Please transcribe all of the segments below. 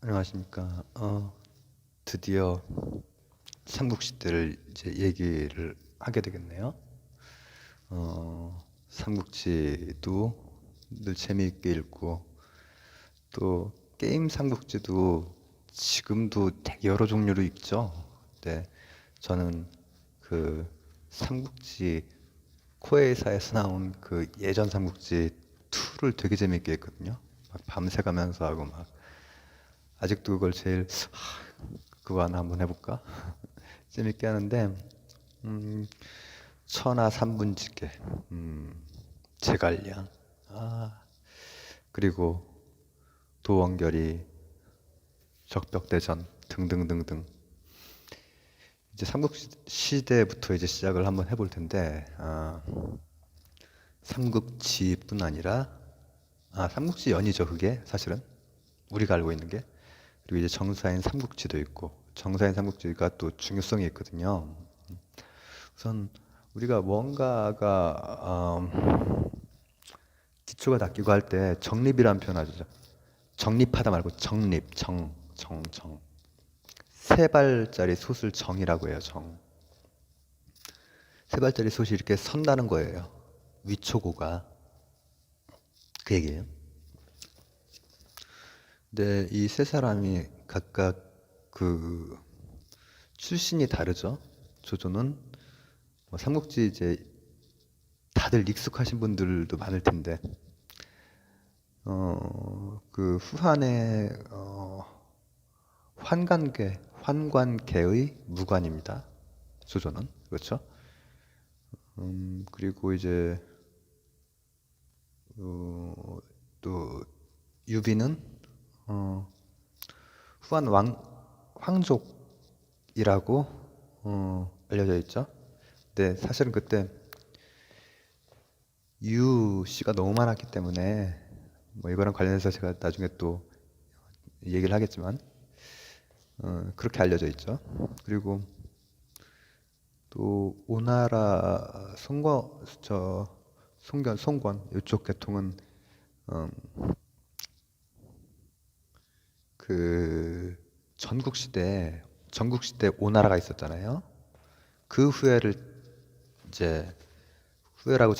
안녕하십니까. 드디어 삼국시대를 이제 얘기를 하게 되겠네요. 삼국지도 늘 재미있게 읽고 또 게임 삼국지도 지금도 되게 여러 종류로 읽죠. 네, 저는 그 삼국지 코에사에서 나온 그 예전 삼국지 2를 되게 재미있게 했거든요. 막 밤새 가면서 하고 막 아직도 그걸 제일 그거 하나 한번 해볼까? 재밌게 하는데 음, 천하 삼분지계, 제갈량, 그리고 도원결의, 적벽대전 등등등등. 이제 삼국시대부터 이제 시작을 한번 해볼 텐데 삼국지뿐 아니라 삼국지연이죠. 그게 사실은 우리가 알고 있는 게. 그리고 이제 정사인 삼국지도 있고 정사인 삼국지가 또 중요성이 있거든요. 우선 우리가 뭔가가 기초가 닦이고 할 때 정립이라는 표현 하죠. 정립하다 말고 정립, 정. 세 발짜리 솥을 정이라고 해요. 정. 세 발짜리 솥이 이렇게 선다는 거예요. 위초고가 그 얘기예요. 근데 이 세 사람이 각각 그 출신이 다르죠. 조조는 뭐 삼국지 이제 다들 익숙하신 분들도 많을 텐데 그 후한의 환관계의 무관입니다. 조조는 그렇죠. 그리고 이제 또 유비는 후한 황족이라고 알려져 있죠. 근데 사실은 그때 유 씨가 너무 많았기 때문에 뭐 이거랑 관련해서 제가 나중에 또 얘기를 하겠지만 그렇게 알려져 있죠. 그리고 또 오나라 송권 이쪽 계통은 그 전국시대 오나라가 있었잖아요. 그 이제 후예라고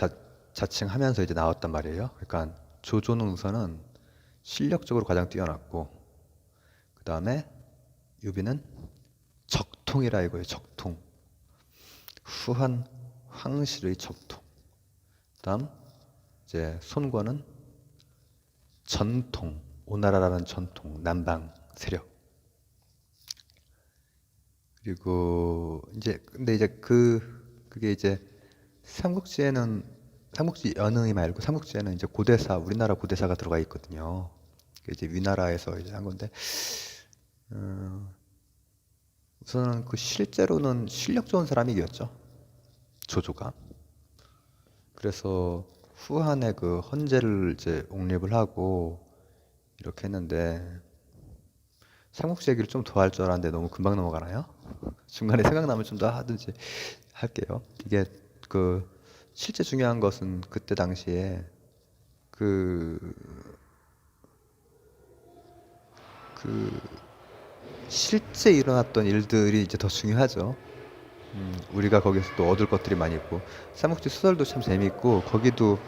자칭하면서 이제 나왔단 말이에요. 그러니까 조조는 우선은 실력적으로 가장 뛰어났고 그 다음에 유비는 적통이라 이거예요. 적통. 후한 황실의 적통. 그다음 이제 손권은 전통, 오나라라는 전통, 남방 세력. 그리고 이제 근데 이제 그게 이제 삼국지 연의 말고 삼국지에는 이제 고대사, 우리나라 고대사가 들어가 있거든요. 그게 이제 위나라에서 이제 한 건데 우선은 그 실제로는 실력 좋은 사람이 이겼죠. 조조가. 그래서 후한의 그 헌제를 이제 옹립을 하고 이렇게 했는데 삼국지 얘기를 좀 더 할 줄 알았는데 너무 금방 넘어가나요? 중간에 생각나면 좀 더 하든지 할게요. 이게 그 실제 중요한 것은 그때 당시에 그, 그 실제 일어났던 일들이 이제 더 중요하죠. 우리가 거기서 또 얻을 것들이 많이 있고 삼국지 소설도 참 재미있고 거기도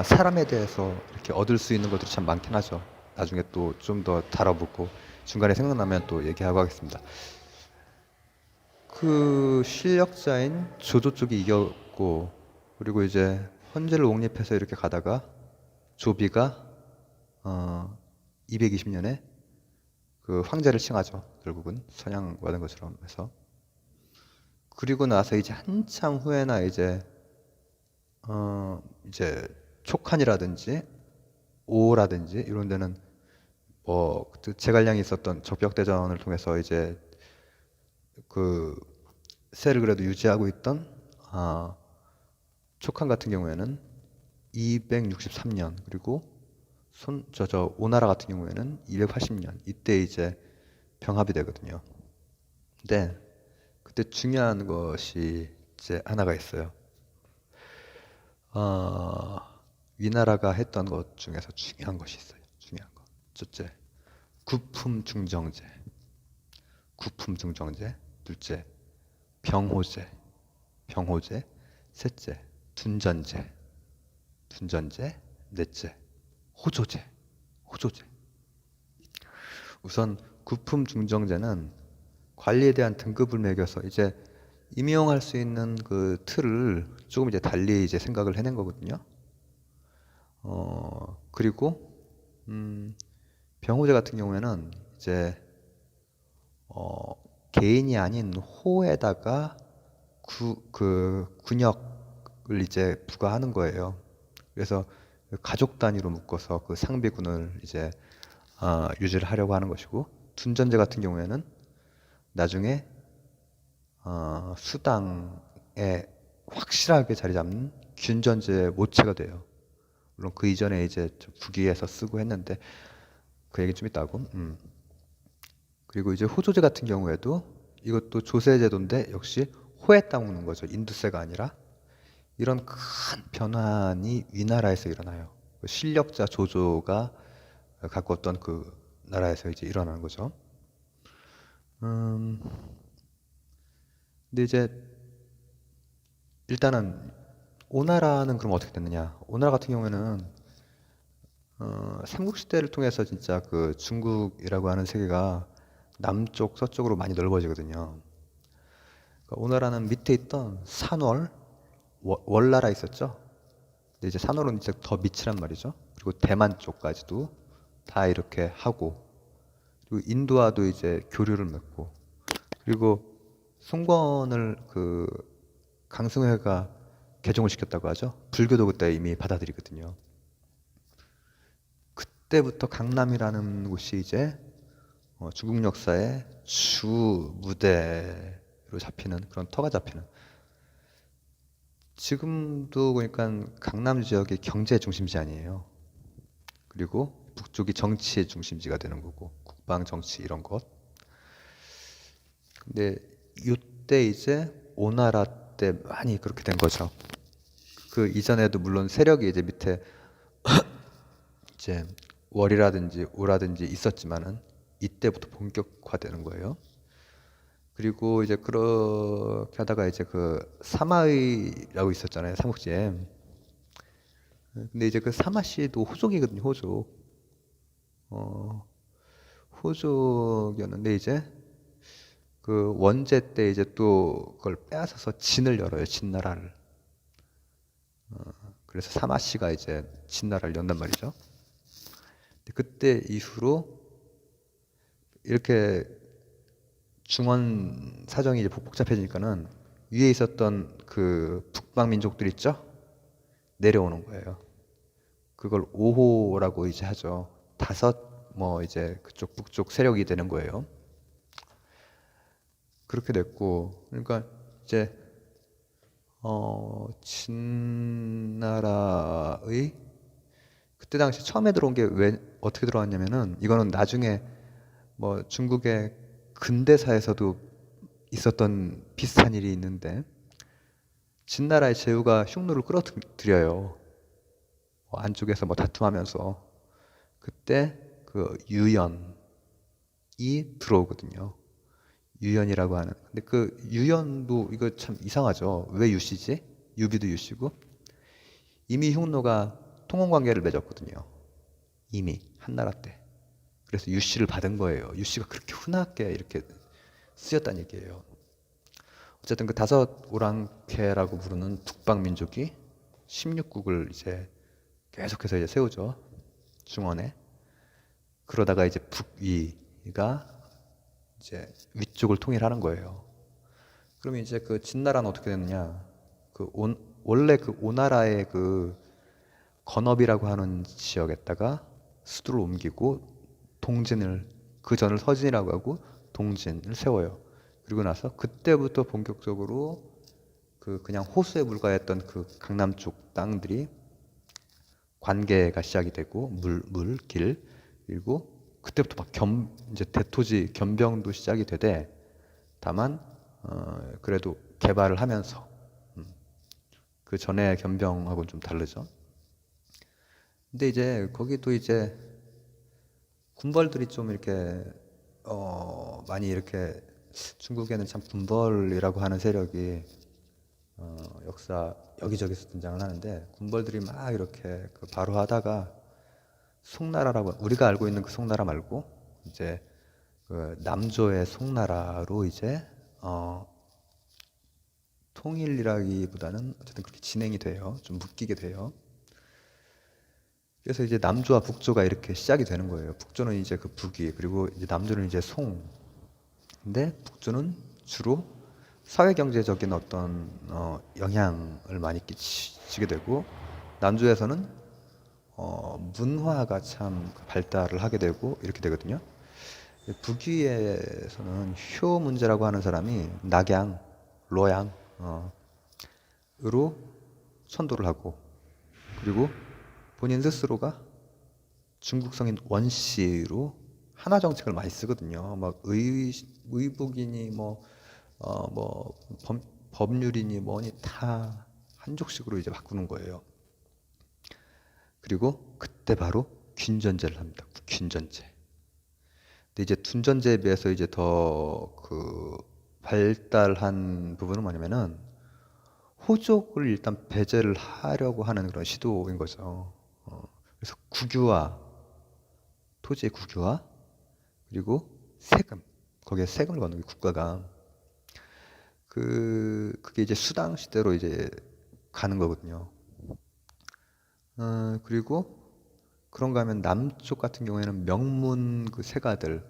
사람에 대해서 이렇게 얻을 수 있는 것들이 참 많긴 하죠. 나중에 또 좀 더 다뤄보고 중간에 생각나면 또 얘기하고 하겠습니다. 그 실력자인 조조 쪽이 이겼고 그리고 이제 헌제를 옹립해서 이렇게 가다가 조비가 220년에 그 황제를 칭하죠. 결국은 선양받은 것처럼 해서 그리고 나서 이제 한참 후에나 이제 촉한이라든지 오라든지 이런 데는 뭐그 제갈량이 있었던 적벽대전을 통해서 이제 그 세를 그래도 유지하고 있던 촉한 같은 경우에는 263년 그리고 오나라 같은 경우에는 280년 이때 이제 병합이 되거든요. 근데 그때 중요한 것이 이제 하나가 있어요. 위나라가 했던 것 중에서 중요한 것이 있어요. 중요한 것. 첫째, 구품중정제, 둘째 병호제, 셋째 둔전제, 넷째 호조제. 우선 구품중정제는 관리에 대한 등급을 매겨서 이제 임용할 수 있는 그 틀을 조금 이제 달리 이제 생각을 해낸 거거든요. 그리고 병호제 같은 경우에는 이제 개인이 아닌 호에다가 그 군역을 이제 부과하는 거예요. 그래서 가족 단위로 묶어서 그 상비군을 이제 유지를 하려고 하는 것이고, 둔전제 같은 경우에는 나중에 수당에 확실하게 자리 잡는 균전제 모체가 돼요. 물론 그 이전에 이제 북위에서 쓰고 했는데 그 얘기 좀 이따 하고. 그리고 이제 호조제 같은 경우에도 이것도 조세제도인데 역시 호에 따먹는 거죠. 인두세가 아니라. 이런 큰 변환이 위나라에서 일어나요. 실력자 조조가 갖고 어떤 그 나라에서 이제 일어나는 거죠. 근데 이제 일단은 오나라는 그럼 어떻게 됐느냐? 오나라 같은 경우에는 삼국시대를 통해서 진짜 그 중국이라고 하는 세계가 남쪽 서쪽으로 많이 넓어지거든요. 그러니까 오나라는 밑에 있던 산월, 월나라 있었죠. 근데 이제 산월은 이제 더 밑이란 말이죠. 그리고 대만 쪽까지도 다 이렇게 하고, 그리고 인도와도 이제 교류를 맺고, 그리고 송권을 그 강승회가 개종을 시켰다고 하죠. 불교도 그때 이미 받아들이거든요. 그때부터 강남이라는 곳이 이제 중국 역사의 주 무대로 잡히는 그런 터가 잡히는. 지금도 그러니까 강남 지역이 경제 중심지 아니에요. 그리고 북쪽이 정치의 중심지가 되는 거고, 국방 정치 이런 것. 근데 이때 이제 오나라 때 많이 그렇게 된 거죠. 그 이전에도 물론 세력이 이제 밑에 이제 월이라든지 오라든지 있었지만은 이때부터 본격화되는 거예요. 그리고 이제 그렇게 하다가 이제 그 사마의라고 있었잖아요, 삼국지에. 근데 이제 그 사마씨도 호족이거든요, 호족. 어, 호족이었는데 이제 그 원제 때 이제 또 그걸 빼앗아서 진을 열어요, 진나라를. 그래서 사마씨가 이제 진나라를 연단 말이죠. 근데 그때 이후로 이렇게 중원 사정이 이제 복잡해지니까는 위에 있었던 그 북방 민족들 있죠? 내려오는 거예요. 그걸 오호라고 이제 하죠. 다섯 뭐 이제 그쪽 북쪽 세력이 되는 거예요. 그렇게 됐고, 그러니까 이제 진나라의 그때 당시 처음에 들어온 게 왜 어떻게 들어왔냐면은, 이거는 나중에 뭐 중국의 근대사에서도 있었던 비슷한 일이 있는데, 진나라의 제후가 흉노를 끌어들여요. 안쪽에서 뭐 다툼하면서. 그때 그 유연이 들어오거든요. 유연이라고 하는. 근데 그 유연도 이거 참 이상하죠. 왜 유씨지? 유비도 유씨고. 이미 흉노가 통혼 관계를 맺었거든요. 이미 한나라 때. 그래서 유씨를 받은 거예요. 유씨가 그렇게 흔하게 이렇게 쓰였다는 얘기예요. 어쨌든 그 다섯 오랑캐라고 부르는 북방 민족이 16국을 이제 계속해서 이제 세우죠. 중원에. 그러다가 이제 북위가 이제 위쪽을 통일하는 거예요. 그러면 이제 그 진나라는 어떻게 됐느냐? 원래 그 오나라의 그 건업이라고 하는 지역에다가 수도를 옮기고 동진을, 그 전을 서진이라고 하고 동진을 세워요. 그리고 나서 그때부터 본격적으로 그 그냥 호수에 불과했던 그 강남 쪽 땅들이 관계가 시작이 되고 길, 그리고 그때부터 막 이제 대토지 겸병도 시작이 되되, 다만 그래도 개발을 하면서 그 전에 겸병하고는 좀 다르죠. 근데 이제 거기도 이제 군벌들이 좀 이렇게 많이 이렇게 중국에는 참 군벌이라고 하는 세력이 역사 여기저기서 등장을 하는데 군벌들이 막 이렇게 그 바로 하다가 송나라라고 우리가 알고 있는 그 송나라 말고 이제 그 남조의 송나라로 이제 통일이라기보다는 어쨌든 그렇게 진행이 돼요. 좀 묶이게 돼요. 그래서 이제 남조와 북조가 이렇게 시작이 되는 거예요. 북조는 이제 그 북이 그리고 이제 남조는 이제 송. 근데 북조는 주로 사회 경제적인 어떤 영향을 많이 끼치게 되고 남조에서는 문화가 참 발달을 하게 되고 이렇게 되거든요. 북위에서는 효 문제라고 하는 사람이 낙양, 로양 으로 선도를 하고 그리고 본인 스스로가 중국성인 원씨로 하나 정책을 많이 쓰거든요. 막 의북이니 뭐 법률이니 뭐니 다 한족식으로 이제 바꾸는 거예요. 그리고 그때 바로 균전제를 합니다. 균전제. 근데 이제 둔전제에 비해서 이제 더 그 발달한 부분은 뭐냐면은 호족을 일단 배제를 하려고 하는 그런 시도인 거죠. 그래서 국유화, 토지의 국유화, 그리고 세금, 거기에 세금을 걷는 게 국가가 그게 이제 수당 시대로 이제 가는 거거든요. 그리고 그런가 하면 남쪽 같은 경우에는 명문 그 세가들,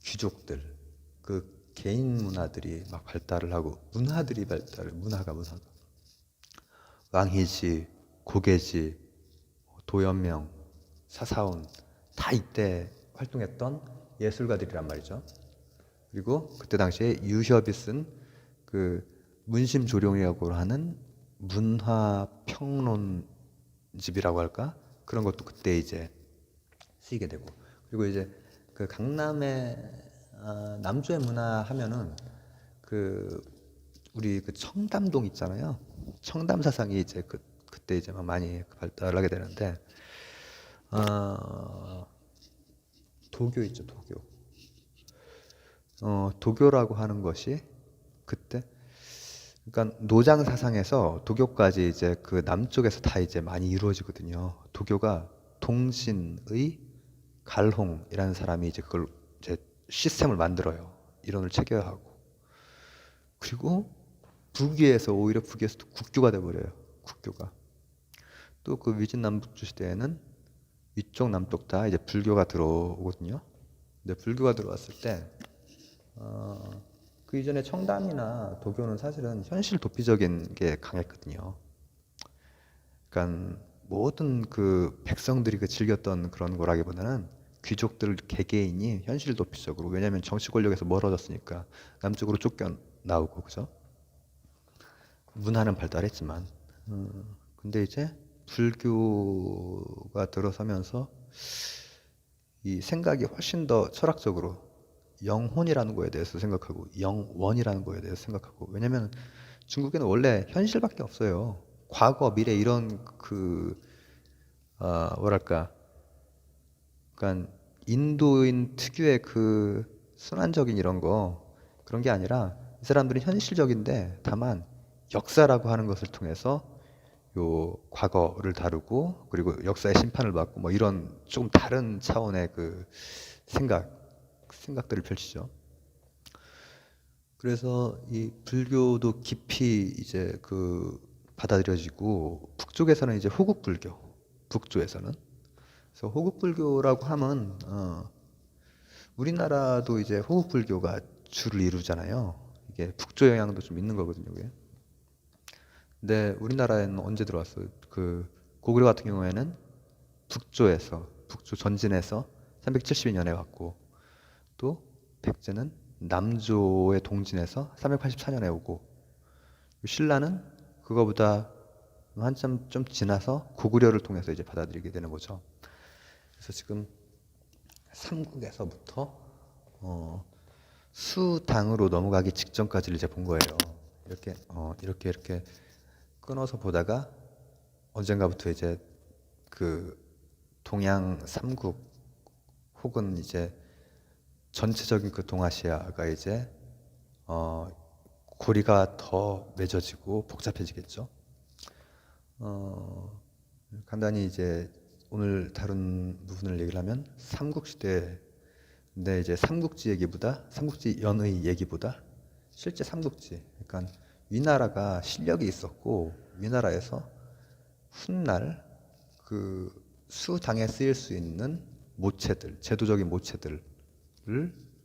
귀족들, 그 개인 문화들이 막 발달을 하고 문화가 왕희지, 고계지, 도연명, 사사운 다 이때 활동했던 예술가들이란 말이죠. 그리고 그때 당시에 유협이 쓴 그 문심조룡이라고 하는 문화평론집이라고 할까? 그런 것도 그때 이제 쓰이게 되고 그리고 이제 그 강남의 남조의 문화 하면은 그 우리 그 청담동 있잖아요. 청담 사상이 이제 그때 이제 많이 발달하게 되는데 도교 있죠, 도교. 도교라고 하는 것이 그때 그러니까 노장 사상에서 도교까지 이제 그 남쪽에서 다 이제 많이 이루어지거든요. 도교가 동신의 갈홍이라는 사람이 이제 그걸 이제 시스템을 만들어요. 이론을 체계화하고. 그리고 오히려 북위에서 국교가 돼버려요. 국교가. 또 그 위진남북조 시대에는 위쪽 남쪽 다 이제 불교가 들어오거든요. 근데 불교가 들어왔을 때 그 이전에 청담이나 도교는 사실은 현실 도피적인 게 강했거든요. 그러니까 모든 그 백성들이 그 즐겼던 그런 거라기보다는 귀족들 개개인이 현실 도피적으로 왜냐하면 정치 권력에서 멀어졌으니까 남쪽으로 쫓겨 나오고 그죠? 문화는 발달했지만 근데 이제 불교가 들어서면서 이 생각이 훨씬 더 철학적으로 영혼이라는 거에 대해서 생각하고 영원이라는 거에 대해서 생각하고 왜냐면 중국에는 원래 현실밖에 없어요. 과거, 미래 이런 뭐랄까 그러니까 인도인 특유의 그 순환적인 이런 거 그런 게 아니라 이 사람들은 현실적인데 다만 역사라고 하는 것을 통해서 요 과거를 다루고 그리고 역사의 심판을 받고 뭐 이런 조금 다른 차원의 그 생각들을 펼치죠. 그래서 이 불교도 깊이 이제 그 받아들여지고 북쪽에서는 이제 호국 불교, 북조에서는 그래서 호국 불교라고 하면 우리나라도 이제 호국 불교가 주를 이루잖아요. 이게 북조 영향도 좀 있는 거거든요. 그게. 근데 우리나라에는 언제 들어왔어요? 그 고구려 같은 경우에는 북조 전진에서 372년에 왔고 또 백제는 남조의 동진에서 384년에 오고 신라는 그거보다 한참 좀 지나서 고구려를 통해서 이제 받아들이게 되는 거죠. 그래서 지금 삼국에서부터 수당으로 넘어가기 직전까지를 이제 본 거예요. 이렇게 끊어서 보다가 언젠가부터 이제 그 동양 삼국 혹은 이제 전체적인 그 동아시아가 이제 고리가 더 맺어지고 복잡해지겠죠. 어, 간단히 이제 오늘 다룬 부분을 얘기를 하면 삼국시대. 근데 이제 삼국지 연의 얘기보다 실제 삼국지, 그러니까 위나라가 실력이 있었고 위나라에서 훗날 그 수당에 쓰일 수 있는 모체들, 제도적인 모체들을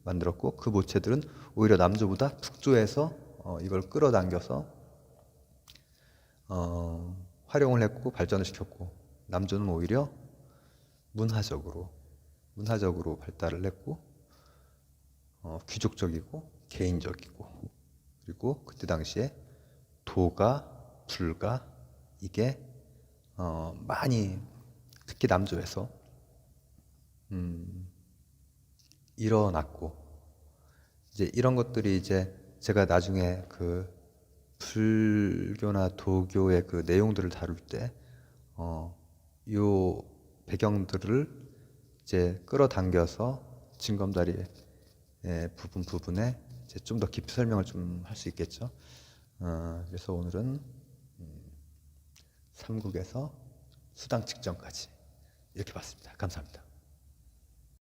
만들었고 그 모체들은 오히려 남조보다 북조에서 이걸 끌어당겨서 활용을 했고 발전을 시켰고 남조는 오히려 문화적으로 발달을 했고 귀족적이고 개인적이고 그리고 그때 당시에 도가 불가 이게 많이 특히 남조에서 음, 일어났고 이제 이런 것들이 이제 제가 나중에 그 불교나 도교의 그 내용들을 다룰 때 요 배경들을 이제 끌어당겨서 징검다리의 부분에 이제 좀 더 깊이 설명을 좀 할 수 있겠죠. 그래서 오늘은 삼국에서 수당 직전까지 이렇게 봤습니다. 감사합니다.